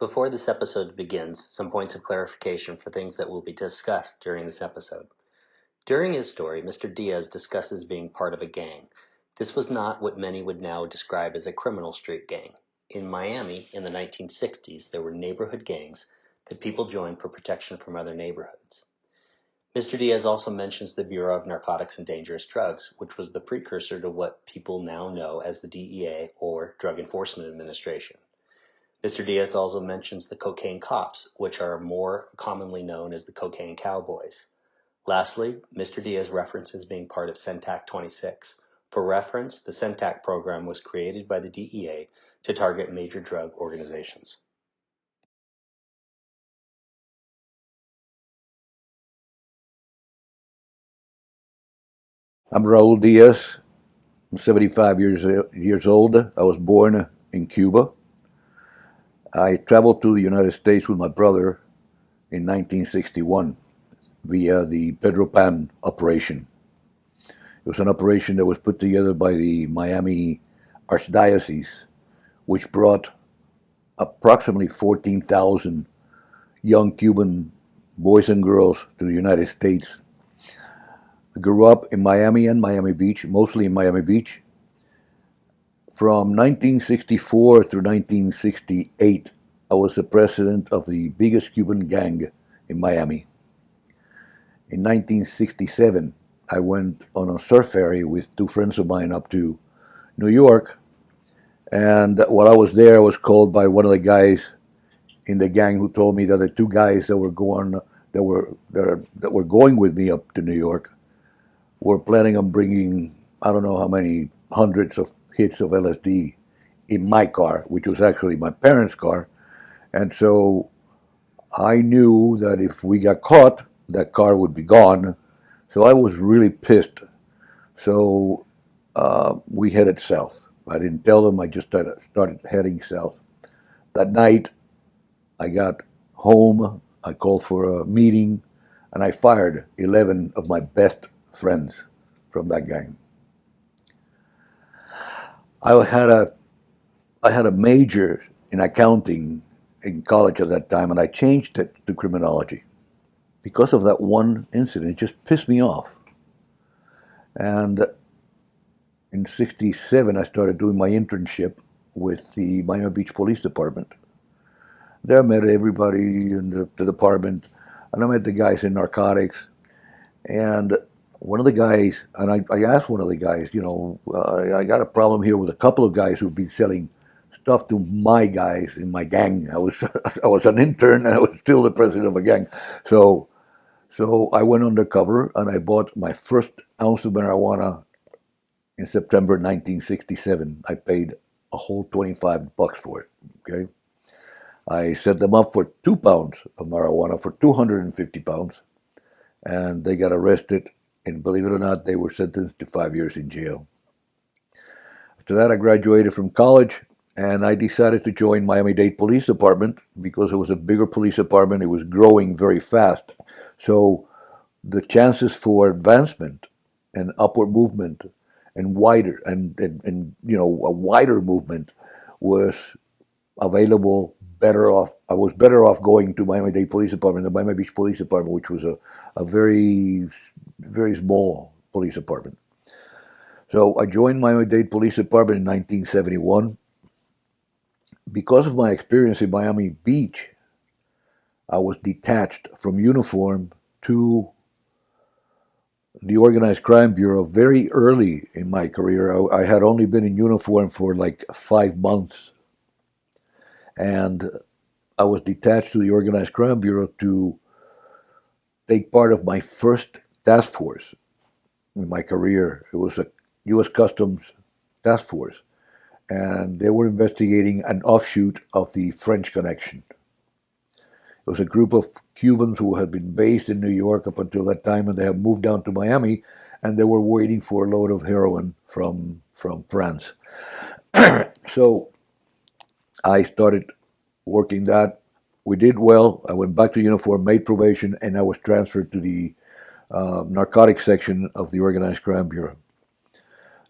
Before this episode begins, some points of clarification for things that will be discussed during this episode. During his story, Mr. Diaz discusses being part of a gang. This was not what many would now describe as a criminal street gang. In Miami, in the 1960s, there were neighborhood gangs that people joined for protection from other neighborhoods. Mr. Diaz also mentions the Bureau of Narcotics and Dangerous Drugs, which was the precursor to what people now know as the DEA or Drug Enforcement Administration. Mr. Diaz also mentions the cocaine cops, which are more commonly known as the cocaine cowboys. Lastly, Mr. Diaz references being part of CENTAC-26. For reference, the CENTAC program was created by the DEA to target major drug organizations. I'm Raul Diaz. I'm 75 years old. I was born in Cuba. I traveled to the United States with my brother in 1961 via the Pedro Pan operation. It was an operation that was put together by the Miami Archdiocese, which brought approximately 14,000 young Cuban boys and girls to the United States. I grew up in Miami and Miami Beach, mostly in Miami Beach. From 1964 through 1968, I was the president of the biggest Cuban gang in Miami. In 1967, I went on a surf ferry with two friends of mine up to New York, and while I was there, I was called by one of the guys in the gang who told me that the two guys that were going with me up to New York were planning on bringing, I don't know how many hundreds of hits of LSD in my car, which was actually my parents' car. And so I knew that if we got caught, that car would be gone. So I was really pissed. So we headed south. I didn't tell them, I just started heading south. That night, I got home, I called for a meeting, and I fired 11 of my best friends from that gang. I had a major in accounting in college at that time, and I changed it to criminology. Because of that one incident, it just pissed me off. And in '67, I started doing my internship with the Miami Beach Police Department. There I met everybody in the department, and I met the guys in narcotics. And one of the guys, and I asked one of the guys, I got a problem here with a couple of guys who've been selling stuff to my guys in my gang. I was an intern, and I was still the president of a gang. So I went undercover, and I bought my first ounce of marijuana in September 1967. I paid a whole $25 for it. Okay, I set them up for 2 pounds of marijuana for 250 pounds, and they got arrested. And believe it or not, they were sentenced to 5 years in jail. After that, I graduated from college, and I decided to join Miami-Dade Police Department because it was a bigger police department. It was growing very fast. So the chances for advancement and upward movement and wider and a wider movement was available. I was better off going to Miami-Dade Police Department than Miami Beach Police Department, which was a very, very small police department. So I joined Miami-Dade Police Department in 1971. Because of my experience in Miami Beach, I was detached from uniform to the Organized Crime Bureau very early in my career. I had only been in uniform for like 5 months. And I was detached to the Organized Crime Bureau to take part of my first task force in my career. It was a U.S. Customs task force, and they were investigating an offshoot of the French Connection. It was a group of Cubans who had been based in New York up until that time, and they had moved down to Miami, and they were waiting for a load of heroin from France. So I started working that. We did well. I went back to uniform, made probation, and I was transferred to the narcotics section of the Organized Crime Bureau.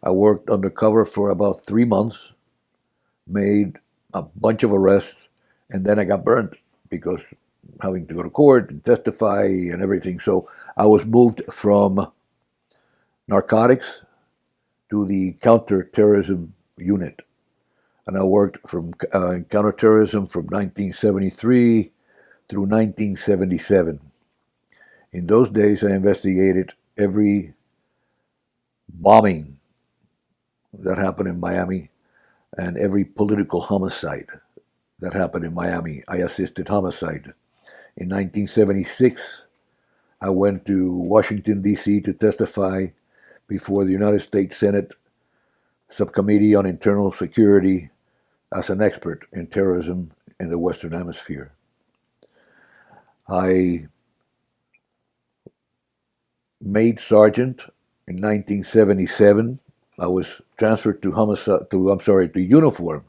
I worked undercover for about 3 months, made a bunch of arrests, And then I got burned because having to go to court and testify and everything. So I was moved from narcotics to the Counter Terrorism Unit. And I worked from Counter Terrorism from 1973 through 1977. In those days, I investigated every bombing that happened in Miami and every political homicide that happened in Miami. I assisted homicide. In 1976, I went to Washington, D.C. to testify before the United States Senate Subcommittee on Internal Security as an expert in terrorism in the Western Hemisphere. I made sergeant in 1977. I was transferred to uniform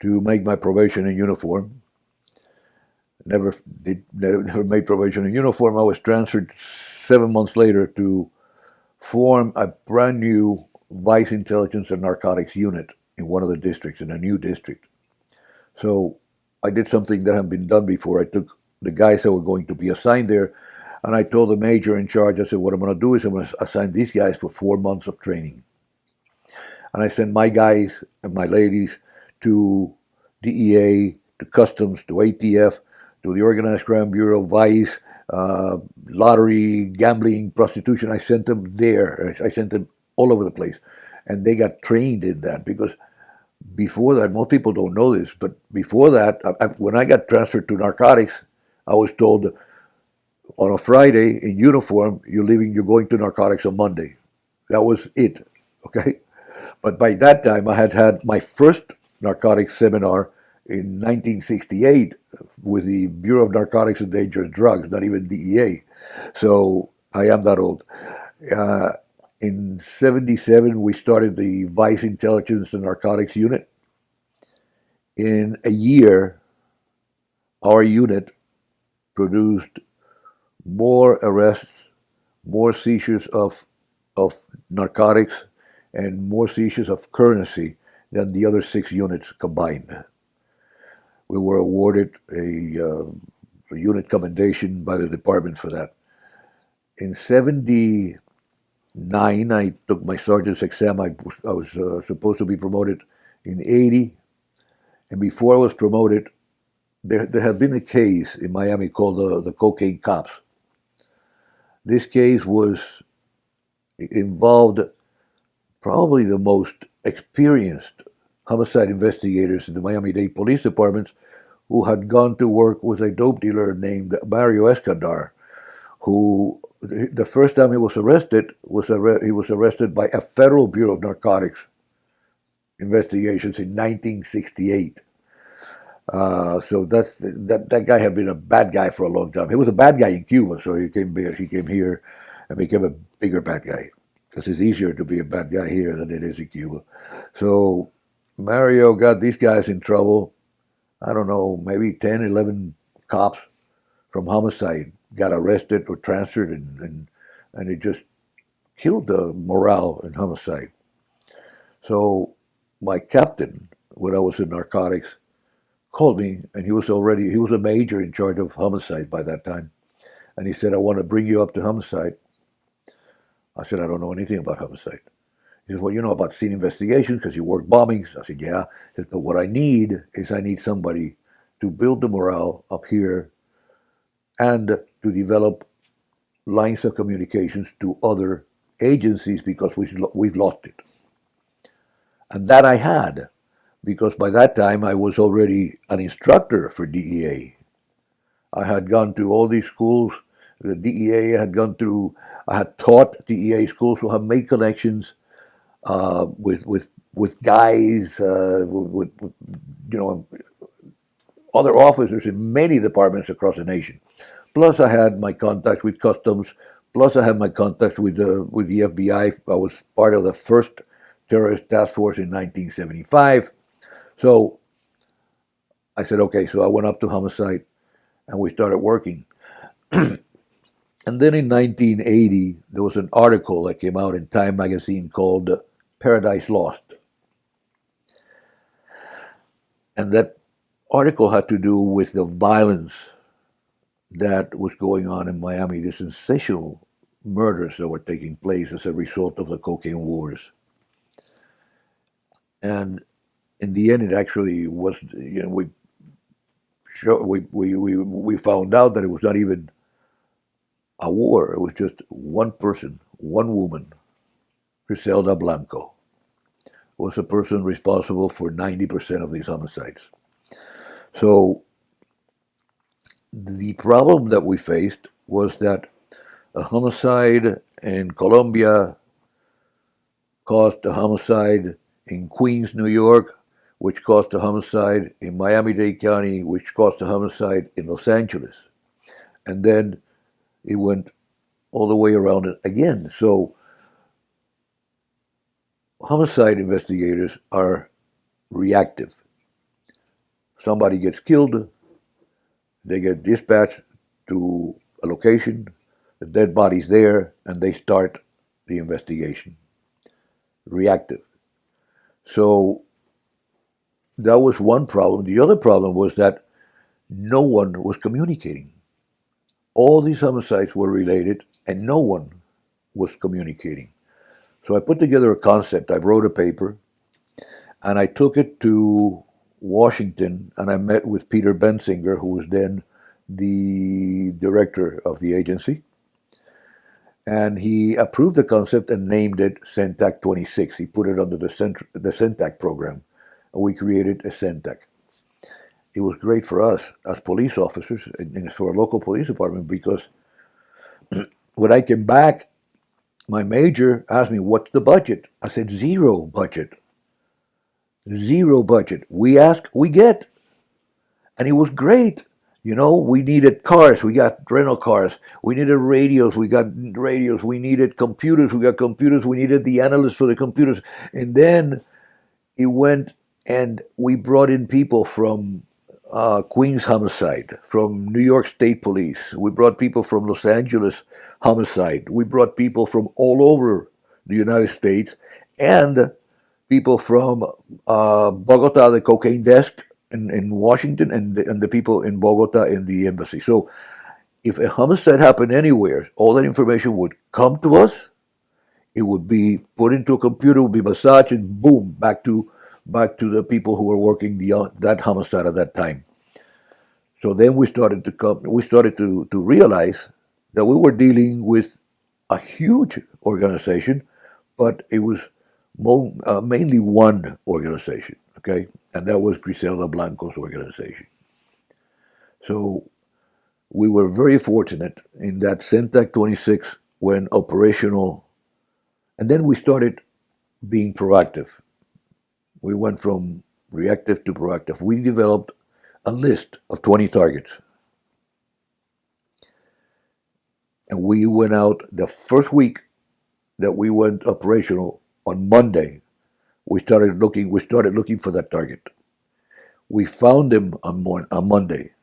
to make my probation in uniform. Never made probation in uniform. I was transferred 7 months later to form a brand new Vice Intelligence and Narcotics unit in one of the districts, in a new district. So I did something that hadn't been done before. I took the guys that were going to be assigned there, and I told the major in charge, I said, what I'm going to do is I'm going to assign these guys for 4 months of training. And I sent my guys and my ladies to DEA, to Customs, to ATF, to the Organized Crime Bureau, Vice, lottery, gambling, prostitution. I sent them there. I sent them all over the place. And they got trained in that because before that, most people don't know this, but before that, when I got transferred to narcotics, I was told on a Friday in uniform, you're going to narcotics on Monday. That was it, okay? But by that time, I had had my first narcotics seminar in 1968 with the Bureau of Narcotics and Dangerous Drugs, not even DEA. So I am that old. In 77, we started the Vice Intelligence and Narcotics Unit. In a year, our unit produced more arrests, more seizures of narcotics, and more seizures of currency than the other 6 units combined. We were awarded a unit commendation by the department for that. In 79, I took my sergeant's exam. I was supposed to be promoted in 80. And before I was promoted, there had been a case in Miami called the Cocaine Cops. This case involved probably the most experienced homicide investigators in the Miami-Dade Police Department who had gone to work with a dope dealer named Mario Escandar, who the first time he was arrested, he was arrested by a Federal Bureau of Narcotics investigations in 1968. So that guy had been a bad guy for a long time. He was a bad guy in Cuba, so he came here and became a bigger bad guy because it's easier to be a bad guy here than it is in Cuba. So Mario got these guys in trouble. I don't know, maybe 10, 11 cops from homicide got arrested or transferred, and it just killed the morale in homicide. So my captain, when I was in narcotics, called me, and he was a major in charge of homicide by that time. And he said, I want to bring you up to homicide. I said, I don't know anything about homicide. He said, well, you know about scene investigations because you work bombings. I said, yeah. He said, but what I need somebody to build the morale up here and to develop lines of communications to other agencies because we've lost it. And that I had, because by that time I was already an instructor for DEA. I had gone to all these schools. The DEA I had taught DEA schools who have made connections with guys, with other officers in many departments across the nation. Plus, I had my contacts with Customs. Plus, I had my contacts with the FBI. I was part of the first terrorist task force in 1975. So I said, okay. So I went up to homicide, and we started working. And then in 1980, there was an article that came out in Time magazine called Paradise Lost. And that article had to do with the violence that was going on in Miami, the sensational murders that were taking place as a result of the Cocaine Wars. And in the end, it actually was, we found out that it was not even a war. It was just one person, one woman, Griselda Blanco, was the person responsible for 90% of these homicides. So the problem that we faced was that a homicide in Colombia caused a homicide in Queens, New York, which caused a homicide in Miami-Dade County, which caused a homicide in Los Angeles. And then it went all the way around it again. So homicide investigators are reactive. Somebody gets killed, they get dispatched to a location, the dead body's there, and they start the investigation. Reactive. So that was one problem. The other problem was that no one was communicating. All these homicides were related, and no one was communicating. So I put together a concept. I wrote a paper, and I took it to Washington, and I met with Peter Bensinger, who was then the director of the agency. And he approved the concept and named it CENTAC-26. He put it under the CENTAC program, and we created a CENTAC. It was great for us as police officers and for a local police department because when I came back, my major asked me, "What's the budget?" I said, "Zero budget. Zero budget. We ask, we get." And it was great. We needed cars. We got rental cars. We needed radios. We got radios. We needed computers. We got computers. We needed the analysts for the computers. And then it went and we brought in people from Queens Homicide, from New York State Police. We brought people from Los Angeles Homicide. We brought people from all over the United States and people from Bogota, the cocaine desk in Washington, and the people in Bogota in the embassy. So if a homicide happened anywhere, all that information would come to us. It would be put into a computer, would be massaged, and boom, back to the people who were working that homicide at that time. So then we started to realize that we were dealing with a huge organization, but it was mainly one organization, okay? And that was Griselda Blanco's organization. So we were very fortunate in that CENTAC-26 went operational, and then we started being proactive. We went from reactive to proactive. We developed a list of 20 targets. And we went out the first week that we went operational on Monday. We started looking for that target. We found him on Monday.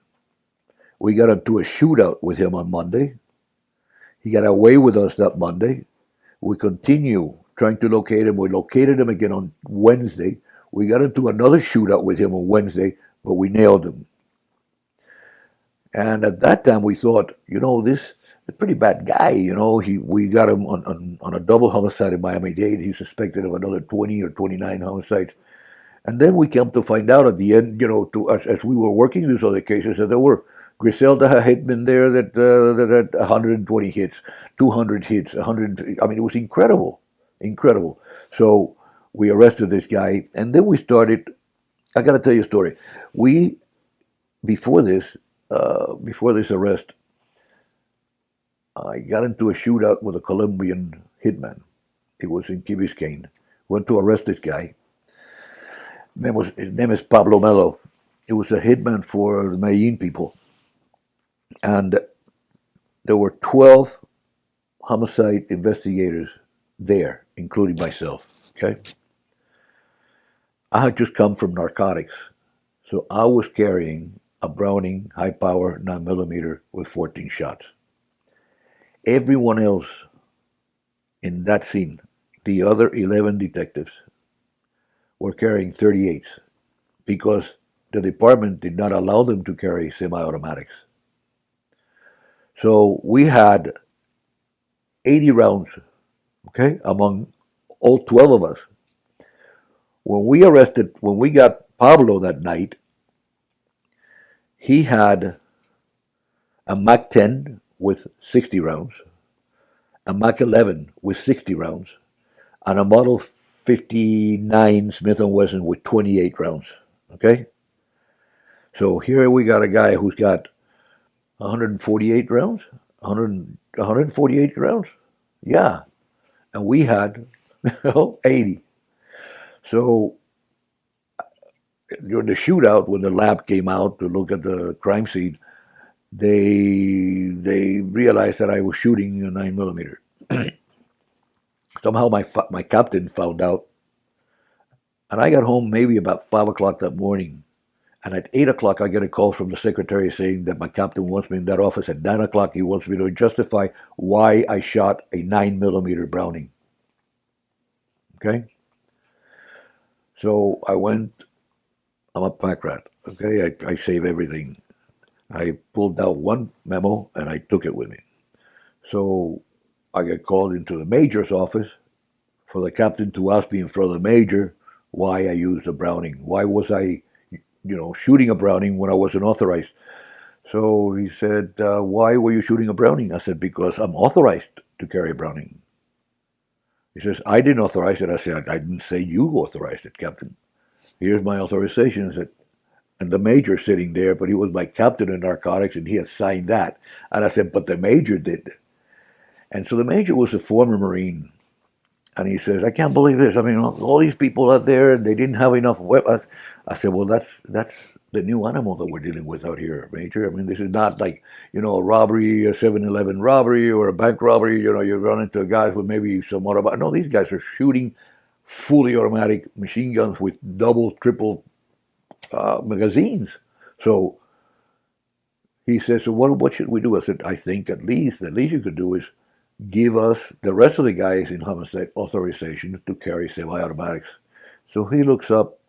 We got into a shootout with him on Monday. He got away with us that Monday. We continue trying to locate him. We located him again on Wednesday. We got into another shootout with him on Wednesday, but we nailed him. And at that time we thought, this is a pretty bad guy. We got him on a double homicide in Miami-Dade. He's suspected of another 20 or 29 homicides. And then we came to find out at the end, as we were working these other cases, that there were Griselda hitmen there that had 120 hits, 200 hits, 100. I mean, it was incredible. So we arrested this guy, and then we started. I got to tell you a story. Before this arrest, I got into a shootout with a Colombian hitman. It was in Key Biscayne. Went to arrest this guy. His name is Pablo Melo. He was a hitman for the Medellin people. And there were 12 homicide investigators there, including myself. Okay? I had just come from Narcotics. So I was carrying a Browning high-power 9mm with 14 shots. Everyone else in that scene, the other 11 detectives, were carrying 38s because the department did not allow them to carry semi-automatics. So we had 80 rounds, okay, among all 12 of us. When we got Pablo that night, he had a Mac 10 with 60 rounds, a Mac 11 with 60 rounds, and a Model 59 Smith & Wesson with 28 rounds, okay? So here we got a guy who's got 148 rounds, 148 rounds, yeah, and we had 80. So during the shootout, when the lab came out to look at the crime scene, they realized that I was shooting a 9mm. Somehow my captain found out, and I got home maybe about 5 o'clock that morning. And at 8 o'clock, I get a call from the secretary saying that my captain wants me in that office. At 9 o'clock, he wants me to justify why I shot a 9mm Browning. Okay? So I went, I'm a pack rat. Okay? I save everything. I pulled out one memo and I took it with me. So I get called into the major's office for the captain to ask me in front of the major why I used a Browning. Why was I shooting a Browning when I wasn't authorized? So he said, why were you shooting a Browning? I said, because I'm authorized to carry a Browning. He says, I didn't authorize it. I said, I didn't say you authorized it, Captain. Here's my authorization. I said, and the major sitting there, but he was my captain in narcotics, and he had signed that. And I said, but the major did. And so the major was a former Marine. And he says, I can't believe this. I mean, all these people out there, and they didn't have enough weapons. I said, well, that's the new animal that we're dealing with out here, Major. I mean, this is not like, a robbery, a 7-Eleven robbery, or a bank robbery. You run into guys with maybe some other. No, these guys are shooting fully automatic machine guns with double, triple magazines. So he says, so what should we do? I said, I think the least you could do is give us, the rest of the guys in homicide, authorization to carry semi-automatics. So he looks up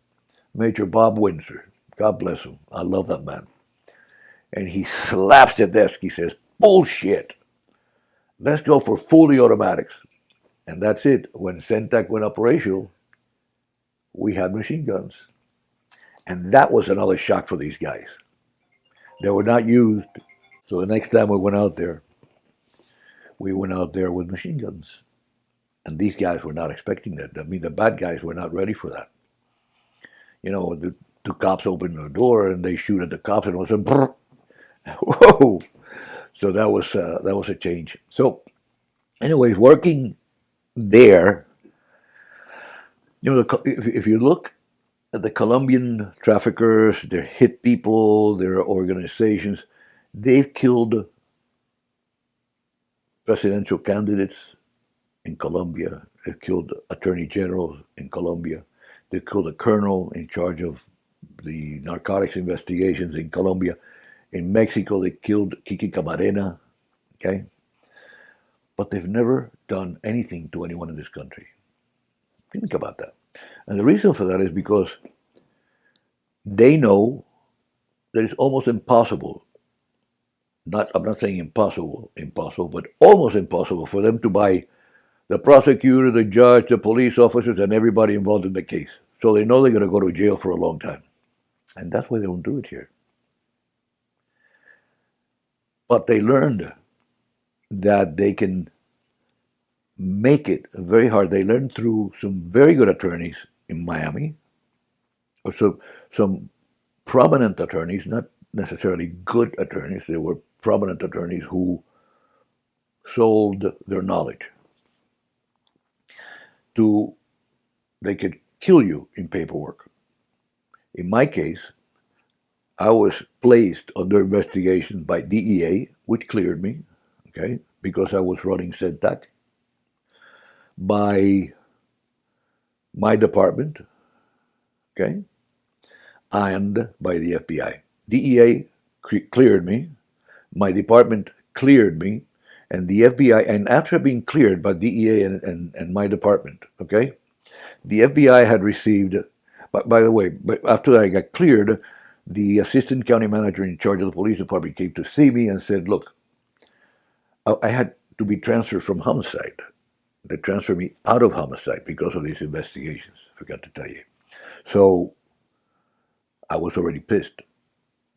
Major Bob Windsor. God bless him. I love that man. And he slaps the desk. He says, bullshit. Let's go for fully automatics. And that's it. When CENTAC went operational, we had machine guns. And that was another shock for these guys. They were not used. So the next time we went out there with machine guns. And these guys were not expecting that. I mean, the bad guys were not ready for that. The two cops open the door and they shoot at the cops, and it was a brrr. Whoa! So that was a change. So, anyways, working there, if you look at the Colombian traffickers, their hit people, their organizations, they've killed presidential candidates in Colombia. They've killed attorney generals in Colombia. They killed a colonel in charge of the narcotics investigations in Colombia. In Mexico, they killed Kiki Camarena, okay? But they've never done anything to anyone in this country. Think about that. And the reason for that is because they know that it's almost impossible, I'm not saying impossible, but almost impossible for them to buy the prosecutor, the judge, the police officers, and everybody involved in the case. So they know they're going to go to jail for a long time. And that's why they don't do it here. But they learned that they can make it very hard. They learned through some very good attorneys in Miami, or some prominent attorneys, not necessarily good attorneys. They were prominent attorneys who sold their knowledge. They could kill you in paperwork. In my case, I was placed under investigation by DEA, which cleared me, okay, because I was running CENTAC, by my department, okay, and by the FBI. DEA cleared me, my department cleared me, and the FBI, and after being cleared by DEA and my department, okay, the FBI had received, by the way, after I got cleared, the assistant county manager in charge of the police department came to see me and said, look, I had to be transferred from homicide. They transferred me out of homicide because of these investigations. I forgot to tell you. So I was already pissed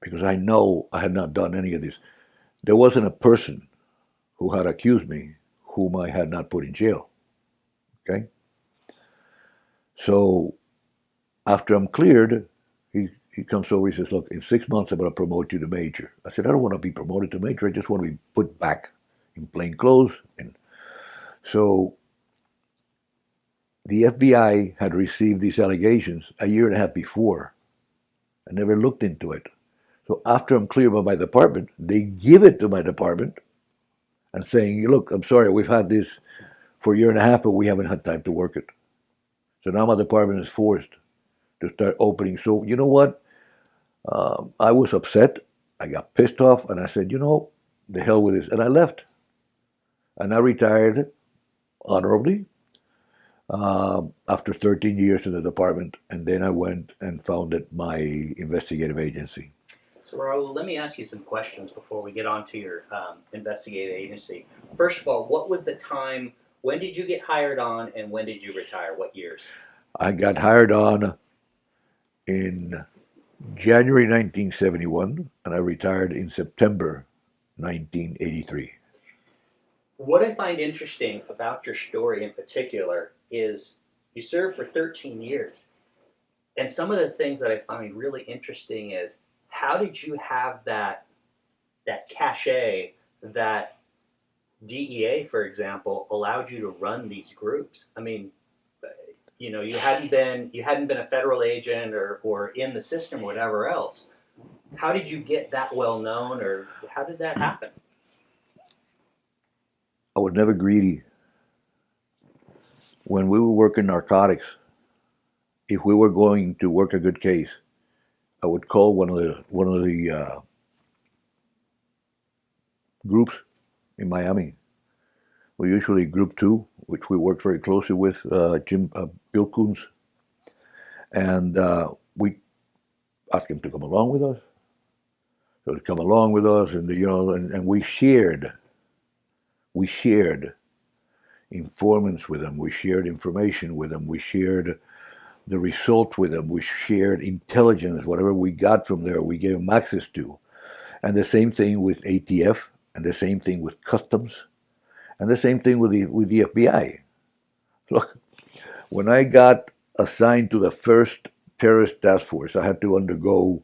because I know I had not done any of this. There wasn't a person who had accused me whom I had not put in jail. Okay? So after I'm cleared, he comes over, he says, look, in 6 months I'm going to promote you to major. I said, I don't want to be promoted to major, I just want to be put back in plain clothes. And so the FBI had received these allegations a year and a half before. I never looked into it. So after I'm cleared by my department, they give it to my department and saying, look, I'm sorry, we've had this for a year and a half, but we haven't had time to work it. So now my department is forced to start opening. So you know what? I was upset. I got pissed off, and I said, the hell with this. And I left. And I retired honorably after 13 years in the department. And then I went and founded my investigative agency. So Raul, let me ask you some questions before we get on to your investigative agency. First of all, what was the time, when did you get hired on, and when did you retire? What years? I got hired on in January 1971, and I retired in September 1983. What I find interesting about your story in particular is you served for 13 years. And some of the things that I find really interesting is, how did you have that cachet that DEA, for example, allowed you to run these groups? I mean, you hadn't been a federal agent or in the system or whatever else. How did you get that well known, or how did that happen? I was never greedy. When we were working narcotics, if we were going to work a good case, I would call one of the groups in Miami. We usually Group 2, which we worked very closely with, Bill Coons, and we asked him to come along with us. So to come along with us, and and we shared informants with them. We shared information with them. We shared the results with them. We shared intelligence. Whatever we got from there, we gave them access to. And the same thing with ATF, and the same thing with Customs, and the same thing with the FBI. Look, when I got assigned to the first terrorist task force, I had to undergo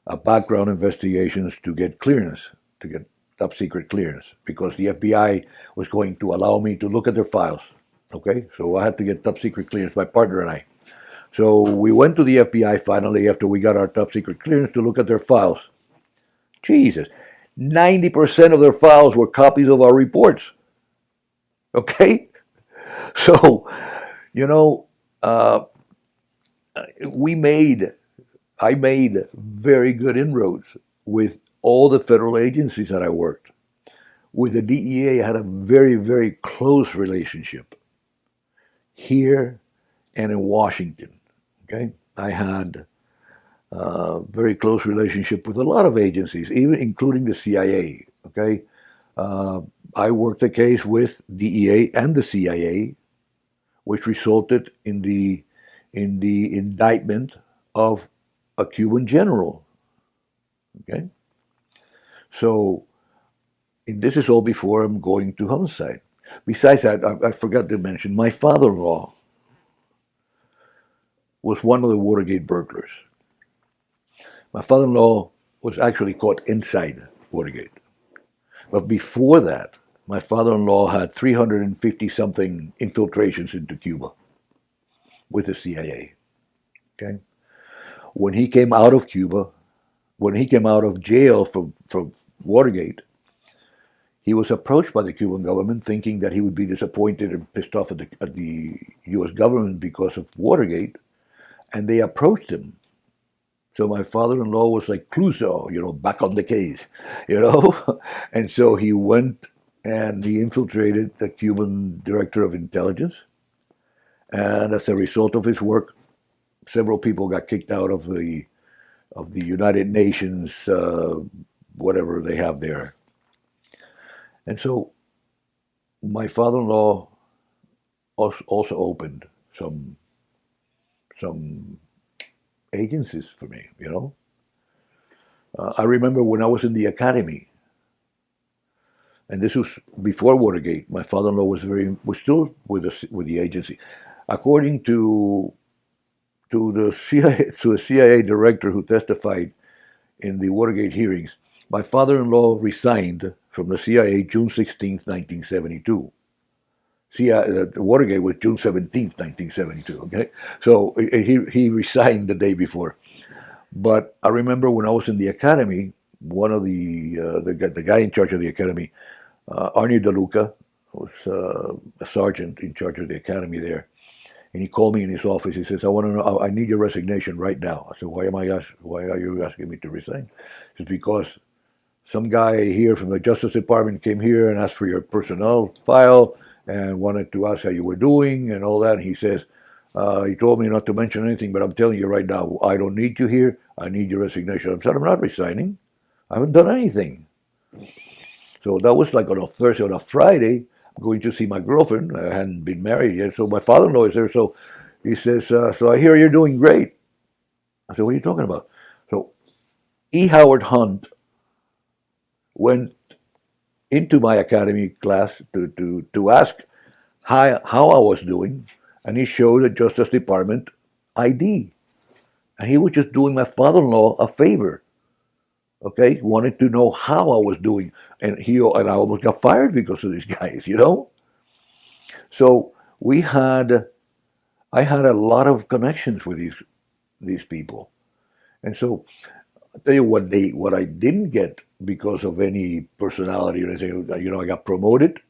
a background investigations to get clearance, to get top secret clearance, because the FBI was going to allow me to look at their files. Okay, so I had to get top secret clearance, my partner and I. So we went to the FBI finally after we got our top secret clearance to look at their files. Jesus, 90% of their files were copies of our reports. Okay? So, I made very good inroads with all the federal agencies that I worked. With the DEA, I had a very, very close relationship here and in Washington. Okay? I had a very close relationship with a lot of agencies, even including the CIA. Okay? I worked a case with DEA and the CIA, which resulted in the indictment of a Cuban general. Okay? So, and this is all before I'm going to homicide. Besides that, I forgot to mention, my father-in-law was one of the Watergate burglars. My father-in-law was actually caught inside Watergate. But before that, my father-in-law had 350-something infiltrations into Cuba with the CIA. Okay? When he came out of Cuba, when he came out of jail from Watergate, he was approached by the Cuban government thinking that he would be disappointed and pissed off at the U.S. government because of Watergate, and they approached him. So my father-in-law was like Clouseau, back on the case, And so he went and he infiltrated the Cuban director of intelligence. And as a result of his work, several people got kicked out of of the United Nations, whatever they have there. And so my father-in-law also opened some agencies for me. I remember when I was in the academy, and this was before Watergate. My father-in-law was still with the agency, according to the CIA director who testified in the Watergate hearings. My father-in-law resigned from the CIA June 16th, 1972. Watergate was June 17th, 1972. Okay, so he resigned the day before. But I remember when I was in the academy, one of the guy in charge of the academy, Arnie DeLuca, was a sergeant in charge of the academy there, and he called me in his office. He says, "I want to know. I need your resignation right now." I said, Why are you asking me to resign?" He says, "Because some guy here from the Justice Department came here and asked for your personnel file and wanted to ask how you were doing and all that." And he says, "He told me not to mention anything, but I'm telling you right now, I don't need you here. I need your resignation." I said, "I'm not resigning. I haven't done anything." So that was like on a Thursday. On a Friday, I'm going to see my girlfriend. I hadn't been married yet. So my father-in-law is there. So he says, "So I hear you're doing great." I said, "What are you talking about?" So E. Howard Hunt went into my academy class to ask how I was doing, and he showed the Justice Department ID. And he was just doing my father-in-law a favor. Okay, he wanted to know how I was doing, and I almost got fired because of these guys. So I had a lot of connections with these people, and so I'll tell you what I didn't get because of any personality or anything. I got promoted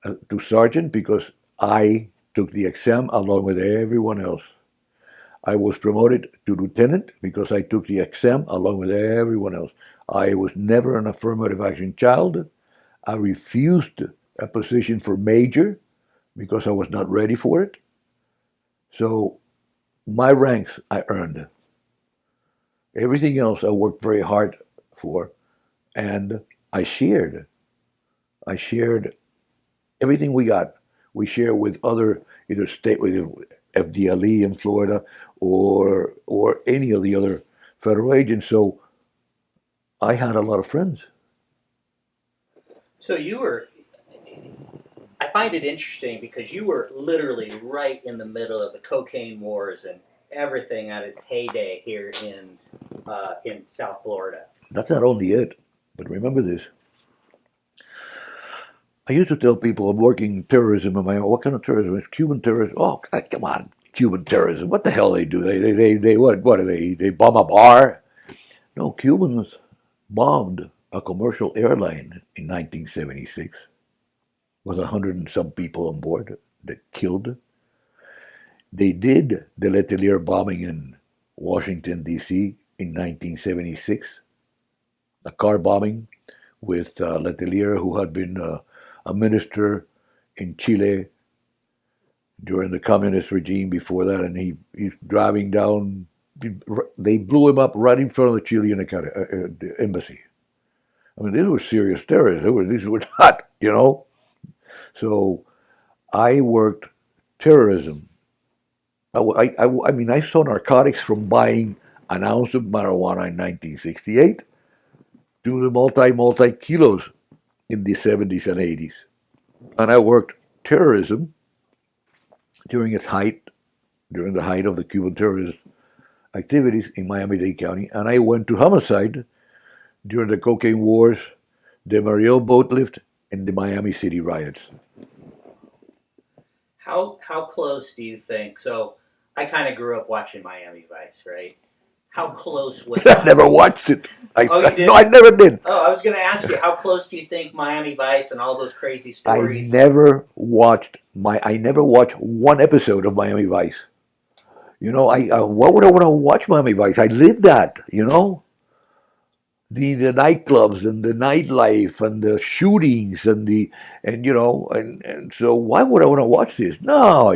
to sergeant because I took the exam along with everyone else. I was promoted to lieutenant because I took the exam along with everyone else. I was never an affirmative action child. I refused a position for major because I was not ready for it. So my ranks I earned. Everything else I worked very hard for, and I shared. I shared everything we got. We share with other either state with FDLE in Florida or any of the other federal agents. So I had a lot of friends. So I find it interesting because you were literally right in the middle of the cocaine wars and everything at its heyday here in South Florida. That's not only it, but remember this. I used to tell people I'm working terrorism in Miami. What kind of terrorism? It's Cuban terrorism. Oh, come on, Cuban terrorism. What the hell they do? They what are they? They bomb a bar? No, Cubans bombed a commercial airline in 1976 with 100 and some people on board that killed. They did the Letelier bombing in Washington, D.C. in 1976, a car bombing with Letelier, who had been a minister in Chile during the communist regime before that, and he's driving down. They blew him up right in front of the Chilean embassy. I mean, these were serious terrorists. These were not. So I worked terrorism. I mean, I saw narcotics from buying an ounce of marijuana in 1968 to the multi kilos in the 70s and 80s. And I worked terrorism during its height, during the height of the Cuban terrorist activities in Miami-Dade County. And I went to homicide during the Cocaine Wars, the Mariel boat lift, and the Miami City riots. How close do you think? So I kind of grew up watching Miami Vice, right? How close was I never watched it. Oh, you did? No, I never did. Oh, I was going to ask you, how close do you think Miami Vice and all those crazy stories? I never watched one episode of Miami Vice. What would I want to watch Miami Vice? I lived that. The nightclubs and the nightlife and the shootings and so why would I want to watch this? No.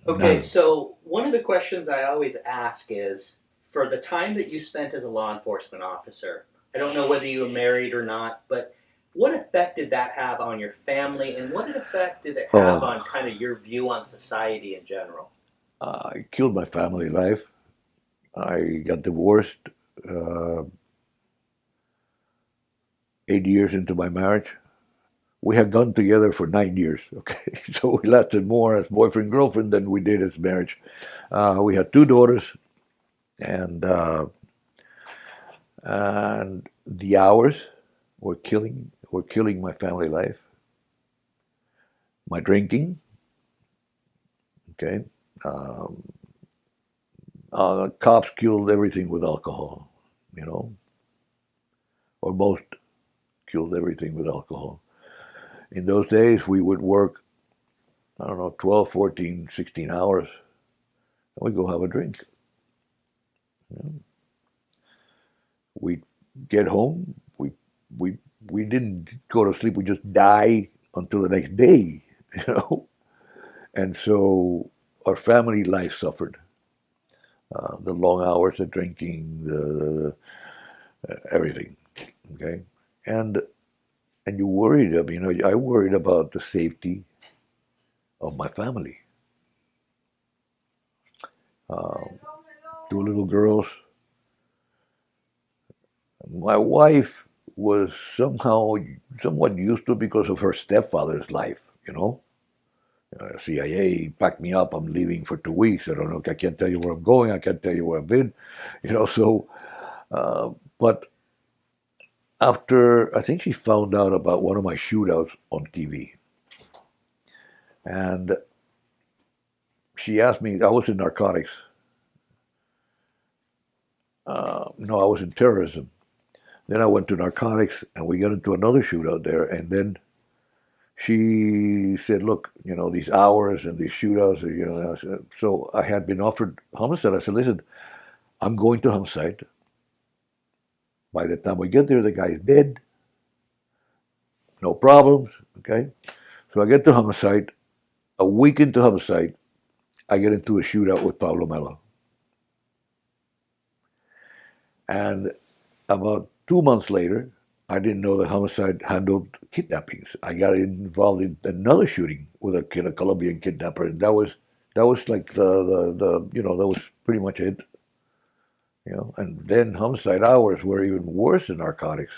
Okay, No. so One of the questions I always ask is, for the time that you spent as a law enforcement officer, I don't know whether you were married or not, but what effect did that have on your family, and what effect did it have on kind of your view on society in general? I killed my family life. I got divorced uh, 8 years into my marriage. We had gone together for 9 years. Okay, so we lasted more as boyfriend girlfriend than we did as marriage. We had two daughters, and the hours were killing my family life. My drinking, okay. Um, Cops killed everything with alcohol, you know, or most killed everything with alcohol. In those days, we would work, I don't know, 12, 14, 16 hours, and we'd go have a drink. You know? We'd get home, we, we didn't go to sleep, we just die until the next day, you know? And so our family life suffered. The long hours of drinking, the everything, okay? And you worried, I worried about the safety of my family. Two little girls. My wife was somewhat used to it because of her stepfather's life, you know. CIA packed me up. I'm leaving for 2 weeks. I don't know. I can't tell you where I'm going. I can't tell you where I've been, you know. So, but after I think she found out about one of my shootouts on TV, and she asked me. I was in narcotics. No, I was in terrorism. Then I went to narcotics, and we got into another shootout there. And then she said, "Look, these hours and these shootouts, So I had been offered homicide. I said, "Listen, I'm going to homicide. By the time we get there, the guy's dead. No problems, okay?" So I get to homicide. A week into homicide, I get into a shootout with Pablo Melo. And about 2 months later, I didn't know that homicide handled kidnappings. I got involved in another shooting with a Colombian kidnapper, and that was like that was pretty much it. And then homicide hours were even worse than narcotics,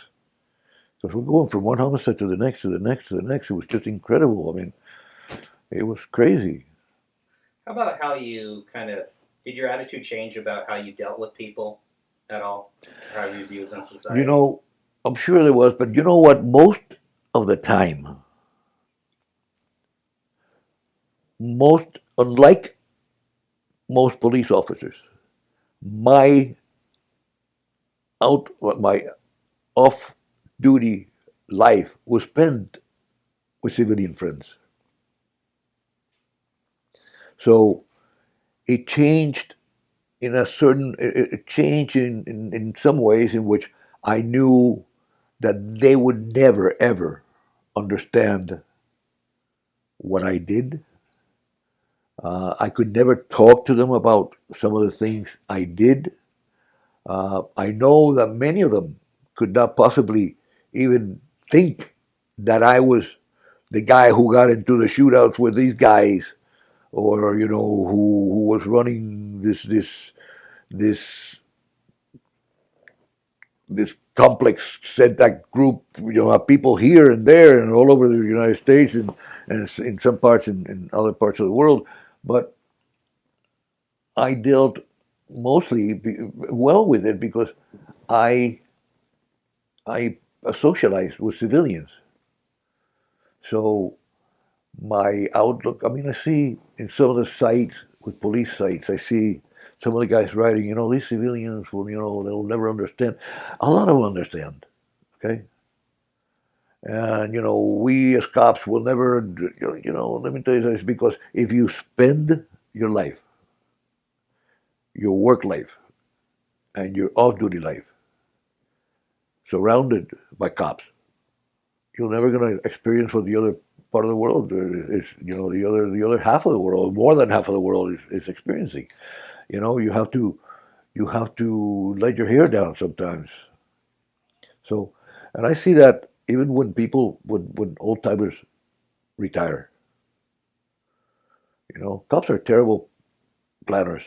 because we're going from one homicide to the next, to the next, to the next. It was just incredible. I mean, it was crazy. How about how you did your attitude change about how you dealt with people at all? How your views on society? I'm sure there was, but you know what? Most of the time, unlike most police officers, my my off-duty life was spent with civilian friends. So it changed it changed in some ways in which I knew that they would never ever understand what I did. I could never talk to them about some of the things I did. I know that many of them could not possibly even think that I was the guy who got into the shootouts with these guys, or who was running this complex CENTAC group. Have people here and there and all over the United States, and in some parts in other parts of the world. But I dealt mostly well with it because I socialized with civilians. So my outlook, I see in some of the sites, with police sites, I see some of the guys writing, these civilians will, they'll never understand. A lot of them understand, okay? And, we as cops will never, let me tell you this, because if you spend your life, your work life, and your off-duty life surrounded by cops, you're never going to experience what the other part of the world is, the other half of the world, more than half of the world is experiencing. You have to let your hair down sometimes. So, and I see that even when old timers retire. Cops are terrible planners.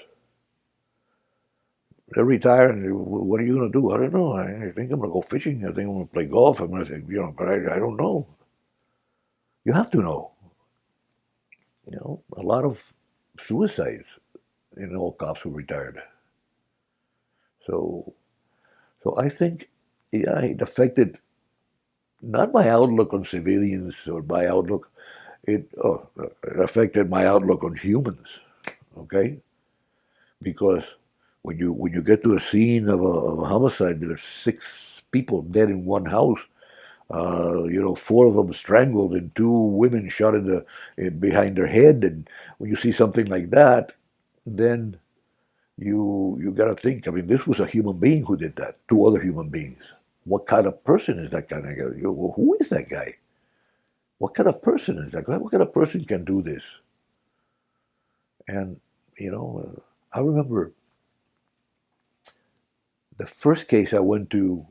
They retire, and what are you going to do? I don't know. I think I'm going to go fishing. I think I'm going to play golf. I'm going to, but I don't know. You have to know. A lot of suicides in all cops who retired. So I think, yeah, it affected not my outlook on civilians or my outlook. It affected my outlook on humans. Okay, because when you get to a scene of a homicide, there's 6 people dead in one house. 4 of them strangled and 2 women shot behind their head. And when you see something like that, then you got to think. I mean, this was a human being who did that. 2 other human beings. What kind of person is that kind of guy? Who is that guy? What kind of person is that guy? What kind of person can do this? And I remember the first case I went to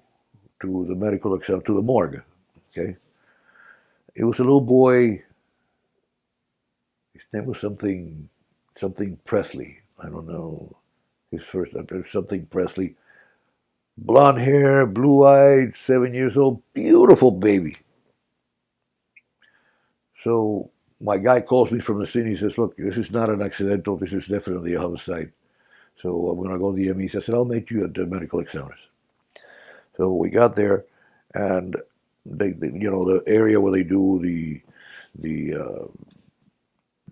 the medical exam, to the morgue. Okay, it was a little boy. His name was something Presley. I don't know his first name. Something Presley. Blonde hair, blue-eyed, 7 years old, beautiful baby. So my guy calls me from the scene. He says, "Look, this is not an accidental. This is definitely a homicide. So I'm going to go to the MEs." I said, "I'll meet you at the medical examiners." So we got there, and they the area where they do the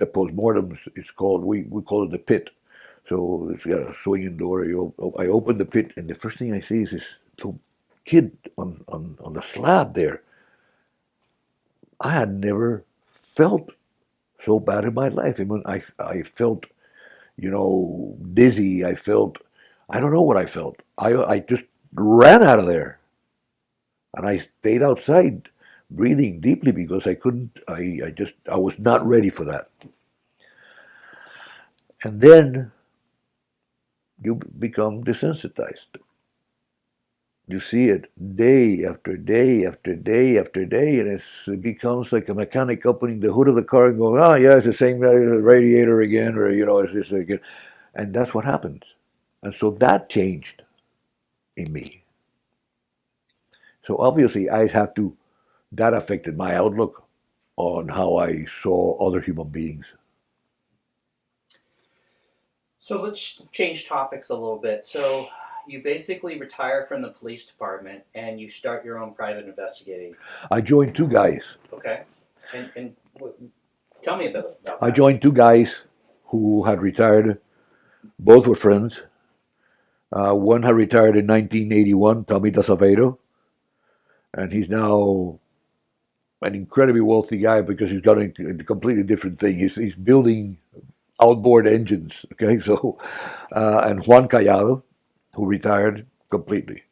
postmortems, it's called, we call it the pit. So it's got a swinging door. I open the pit, and the first thing I see is this little kid on the slab there. I had never felt so bad in my life. I mean, I felt, dizzy. I don't know what I felt. I just ran out of there. And I stayed outside breathing deeply because I couldn't, I was not ready for that. And then you become desensitized. You see it day after day after day after day, and it becomes like a mechanic opening the hood of the car and going, "Oh yeah, it's the same radiator again," or it's this again. And that's what happens. And so that changed in me. So obviously that affected my outlook on how I saw other human beings. So let's change topics a little bit. So you basically retire from the police department and you start your own private investigating. I joined 2 guys. Okay. And tell me about that. I joined 2 guys who had retired. Both were friends. One had retired in 1981, Tommy DeSavedo, and he's now an incredibly wealthy guy because he's got a completely different thing. He's building outboard engines. Okay, so and Juan Callado, who retired completely.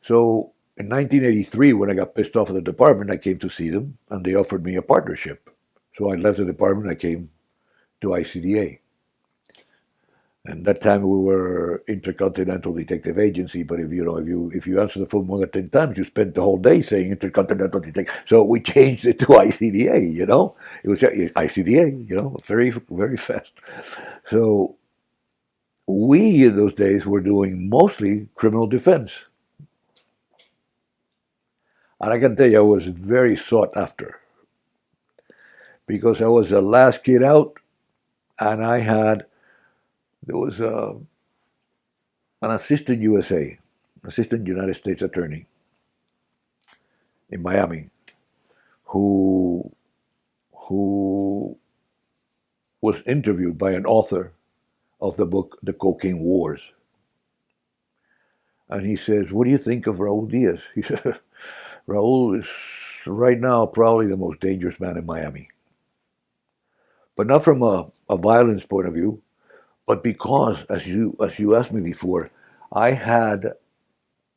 So in 1983, when I got pissed off at the department, I came to see them, and they offered me a partnership. So I left the department. I came to ICDA. And that time we were Intercontinental Detective Agency, but if you answer the phone more than 10 times, you spend the whole day saying Intercontinental Detective. So we changed it to ICDA. It was ICDA. Very very fast. So we in those days were doing mostly criminal defense, and I can tell you I was very sought after because I was the last kid out, and there was an assistant United States Attorney in Miami, who was interviewed by an author of the book The Cocaine Wars. And he says, "What do you think of Raul Diaz?" He said, "Raul is right now probably the most dangerous man in Miami. But not from a violence point of view, but because, as you asked me before, I had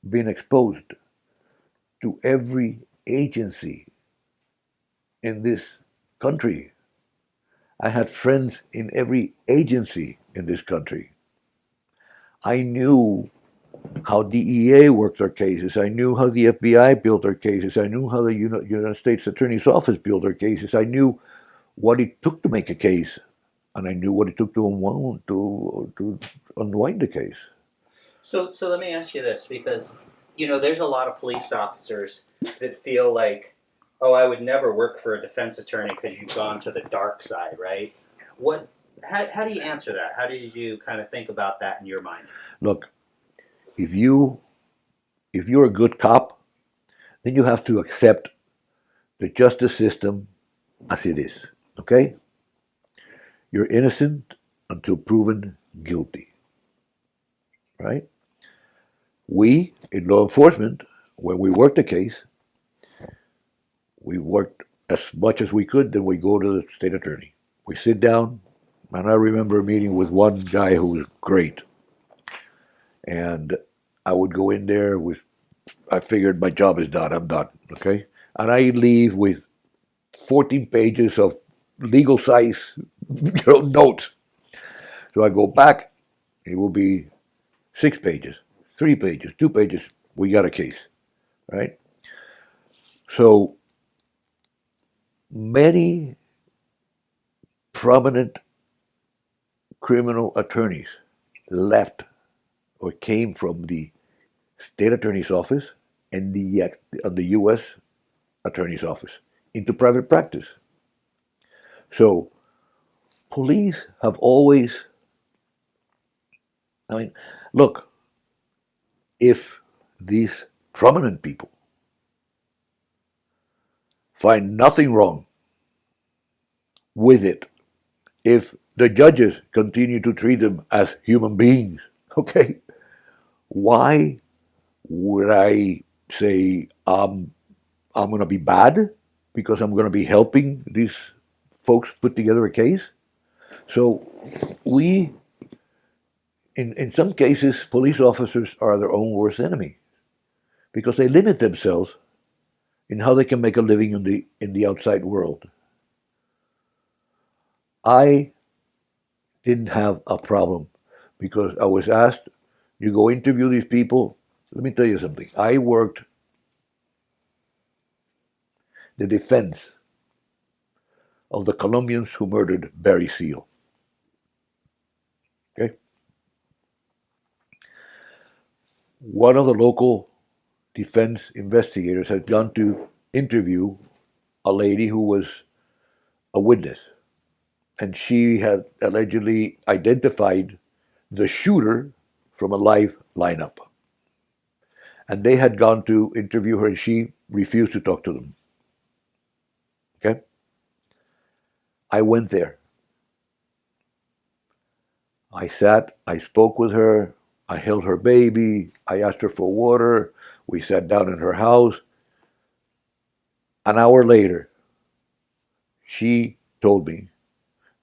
been exposed to every agency in this country. I had friends in every agency in this country. I knew how DEA worked their cases. I knew how the FBI built their cases. I knew how the United States Attorney's Office built their cases. I knew what it took to make a case, and I knew what it took to unwind the case. So let me ask you this, because there's a lot of police officers that feel like, oh, I would never work for a defense attorney because you've gone to the dark side, right? How do you answer that? How did you kind of think about that in your mind? Look, if you're a good cop, then you have to accept the justice system as it is. Okay? You're innocent until proven guilty. Right? We, in law enforcement, when we worked a case, we worked as much as we could, then we go to the state attorney. We sit down, and I remember a meeting with one guy who was great. And I would go in there I figured my job is done, I'm done, okay? And I leave with 14 pages of legal size notes. So I go back, it will be 6 pages, 3 pages, 2 pages, we got a case, right? So many prominent criminal attorneys left or came from the state attorney's office and the U.S. attorney's office into private practice. So police have always, look, if these prominent people find nothing wrong with it, if the judges continue to treat them as human beings, okay, why would I say I'm going to be bad because I'm going to be helping these folks put together a case? So we, in some cases, police officers are their own worst enemy because they limit themselves in how they can make a living in the outside world. I didn't have a problem because I was asked, you go interview these people. Let me tell you something. I worked the defense of the Colombians who murdered Barry Seal. Okay? One of the local defense investigators had gone to interview a lady who was a witness, and she had allegedly identified the shooter from a live lineup. And they had gone to interview her, and she refused to talk to them. Okay? I went there. I sat, I spoke with her, I held her baby, I asked her for water, we sat down in her house. An hour later, she told me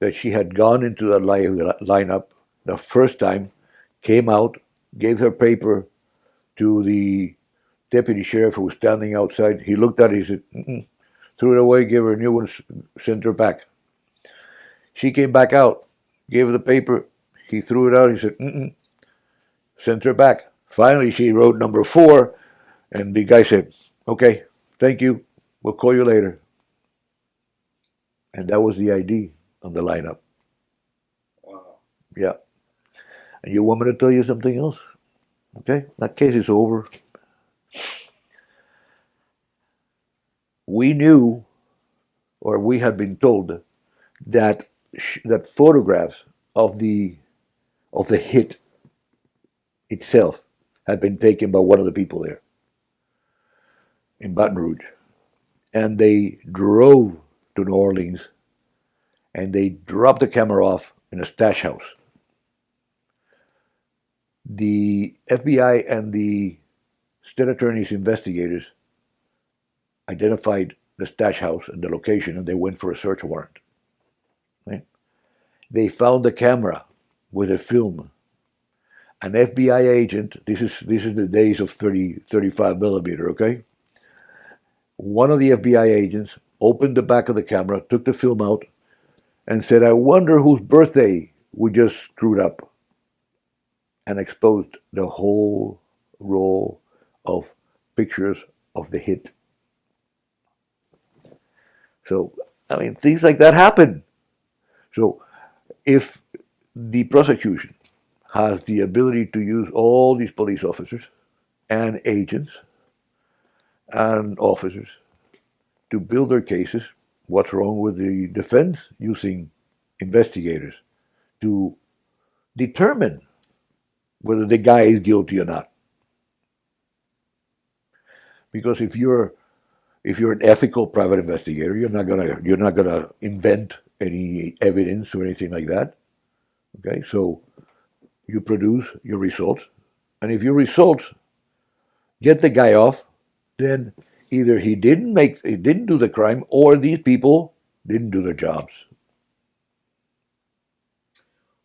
that she had gone into the lineup the first time, came out, gave her paper to the deputy sheriff who was standing outside. He looked at it, he said, threw it away, gave her a new one, sent her back. She came back out, gave her the paper, he threw it out, he said, sent her back. Finally, she wrote number 4, and the guy said, okay, thank you, we'll call you later. And that was the ID on the lineup. Wow. Yeah. And you want me to tell you something else? Okay, that case is over. We knew, or we had been told, that photographs of the hit itself had been taken by one of the people there in Baton Rouge. And they drove to New Orleans and they dropped the camera off in a stash house. The FBI and the state attorney's investigators identified the stash house and the location, and they went for a search warrant. Right? They found the camera with a film. An FBI agent, this is the days of 35 millimeter, okay? One of the FBI agents opened the back of the camera, took the film out, and said, I wonder whose birthday we just screwed up, and exposed the whole roll of pictures of the hit. So, I mean, things like that happen. So, if the prosecution has the ability to use all these police officers and agents and officers to build their cases, what's wrong with the defense using investigators to determine whether the guy is guilty or not? Because if you're an ethical private investigator, you're not gonna invent any evidence or anything like that. Okay, so you produce your results, and if your results get the guy off, then either he didn't do the crime, or these people didn't do their jobs.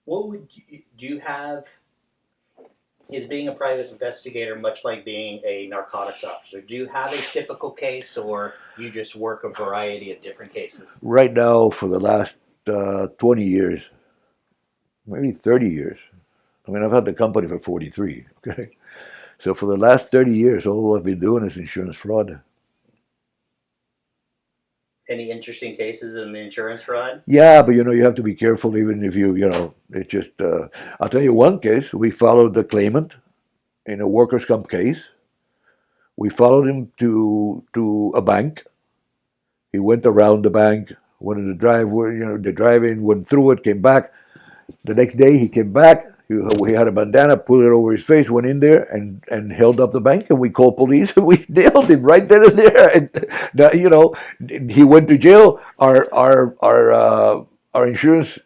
What would do you have? Is being a private investigator much like being a narcotics officer? Do you have a typical case, or you just work a variety of different cases? Right now, for the last 20 years, maybe 30 years. I mean, I've had the company for 43. Okay, so for the last 30 years, all I've been doing is insurance fraud. Any interesting cases in the insurance fraud? Yeah, but you have to be careful, even if it's just, I'll tell you one case. We followed the claimant in a workers' comp case. We followed him to a bank. He went around the bank, went in the drive-in, went through it, came back. The next day he came back. He had a bandana, put it over his face, went in there and held up the bank, and we called police, and we nailed him right then and there. And he went to jail. Our insurance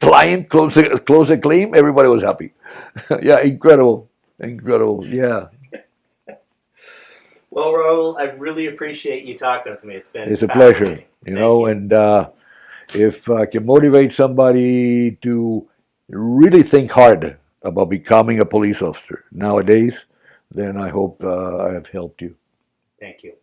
client closed the claim. Everybody was happy. Yeah, incredible, yeah. Well, Raul, I really appreciate you talking with me. It's a pleasure, and if I can motivate somebody to really think hard about becoming a police officer nowadays, then I hope I have helped you. Thank you.